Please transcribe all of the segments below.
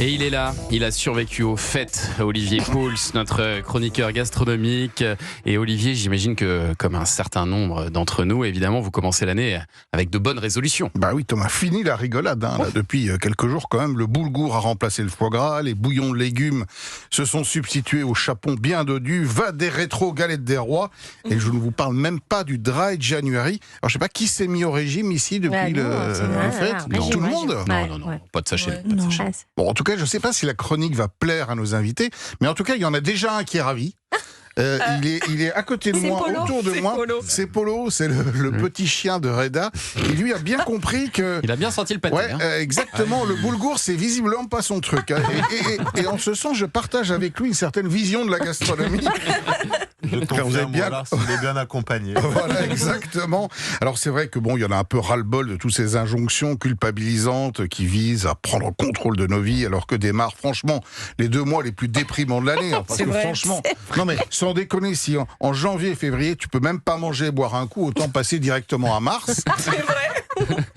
Et il est là, il a survécu aux fêtes. Olivier Pouls, notre chroniqueur gastronomique. Et Olivier, j'imagine que, comme un certain nombre d'entre nous, évidemment, vous commencez l'année avec de bonnes résolutions. Bah oui, Thomas, fini la rigolade. Là, depuis quelques jours, quand même, le boulgour a remplacé le foie gras. Les bouillons de légumes se sont substitués au chapon bien dodu. Va des rétro galettes des rois. Et je ne vous parle même pas du dry January. Alors, je sais pas qui s'est mis au régime ici depuis les fêtes. Tout le monde. Non, pas de sachet. Bon, en tout cas, je ne sais pas si la chronique va plaire à nos invités, mais en tout cas, il y en a déjà un qui est ravi. Il est à côté de moi, autour de moi. C'est Polo, c'est le petit chien de Reda. Et lui a bien compris que... Il a bien senti le pâté. Exactement, le boulgour, c'est visiblement pas son truc. Et en ce sens, je partage avec lui une certaine vision de la gastronomie. Je confirme, voilà, s'il est bien accompagné. Voilà, exactement. Alors c'est vrai que il y en a un peu ras-le-bol de toutes ces injonctions culpabilisantes qui visent à prendre le contrôle de nos vies, alors que démarrent franchement les 2 mois les plus déprimants de l'année. Parce que franchement, non mais sans déconner, si en janvier et février tu peux même pas manger et boire un coup, autant passer directement à mars. C'est vrai.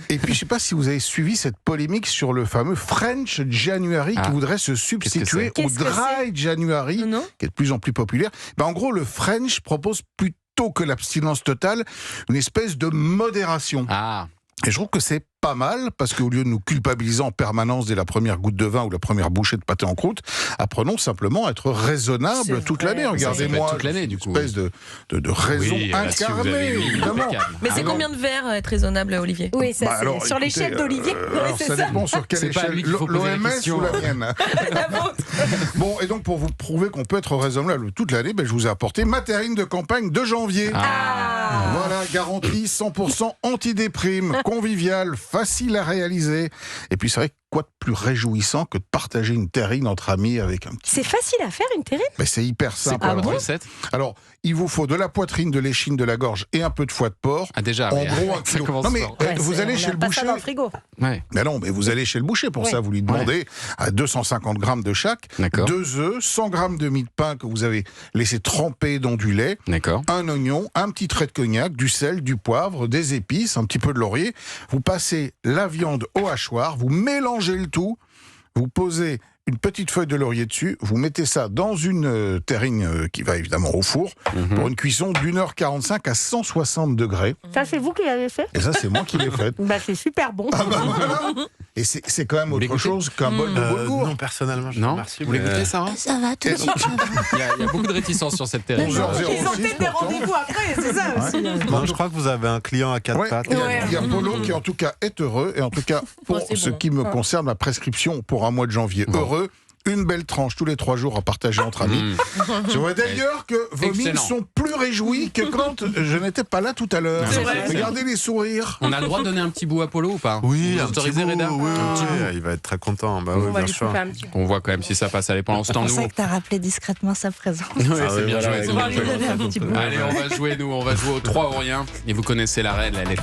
Et puis je sais pas si vous avez suivi cette polémique sur le fameux French January qui voudrait se substituer au Dry January, qui est de plus en plus populaire. En gros, le French propose plutôt que l'abstinence totale une espèce de modération. Et je trouve que c'est pas mal, parce qu'au lieu de nous culpabiliser en permanence dès la première goutte de vin ou la première bouchée de pâté en croûte, apprenons simplement à être raisonnables toute l'année. Regardez-moi, toute l'année, du coup, une espèce de raison incarnée, évidemment. Mais c'est combien de verres être raisonnable, Olivier? Oui, ça c'est sur l'échelle d'Olivier. Ça dépend sur quelle échelle, l'OMS ou la mienne. La vôtre. Bon, et donc pour vous prouver qu'on peut être raisonnable toute l'année, je vous ai apporté ma terrine de campagne de janvier. Voilà, garantie 100% antidéprime, convivial, facile à réaliser. Et puis c'est vrai que quoi de plus réjouissant que de partager une terrine entre amis avec un petit... C'est facile à faire, une terrine? Mais c'est hyper simple. Alors, il vous faut de la poitrine, de l'échine, de la gorge et un peu de foie de porc. Déjà, en gros, 1 kilo. Non, mais vous allez chez le boucher. Ça dans le frigo. Mais non, mais vous allez chez le boucher. Pour ça, vous lui demandez à 250 grammes de chaque, 2 œufs, 100 grammes de mie de pain que vous avez laissé tremper dans du lait, un oignon, un petit trait de cognac, du sel, du poivre, des épices, un petit peu de laurier. Vous passez la viande au hachoir, vous mélangez le tout, vous posez une petite feuille de laurier dessus, vous mettez ça dans une terrine qui va évidemment au four pour une cuisson d'1h45 à 160 degrés. Ça, c'est vous qui l'avez fait? Et ça, c'est moi qui l'ai fait. C'est super bon. Voilà. Et c'est quand même autre chose qu'un bol de boulgour. Non, personnellement, je Vous voulez goûter ça? Ça va tout de suite. Il y a beaucoup de réticence sur cette terrine. 11h06, Ils ont peut-être des rendez-vous après, c'est ça aussi. Non, je crois que vous avez un client à 4 pattes. Il y a Polo qui en tout cas est heureux, et en tout cas pour ce qui me concerne, ma prescription pour un mois de janvier heureux, une belle tranche tous les 3 jours à partager entre amis. Je vois d'ailleurs que vos mines sont plus réjouies que quand je n'étais pas là tout à l'heure. Regardez les sourires. On a le droit de donner un petit bout à Polo ou pas? Oui, vous autorisez, Reda? Il va être très content. Oui, bien sûr. On voit quand même si ça passe. Allez, pendant ce temps, C'est pour ça que tu as rappelé discrètement sa présence. C'est bien joué. On va lui donner un petit bout. Allez, on va jouer aux 3 ou rien. Et vous connaissez la règle, elle est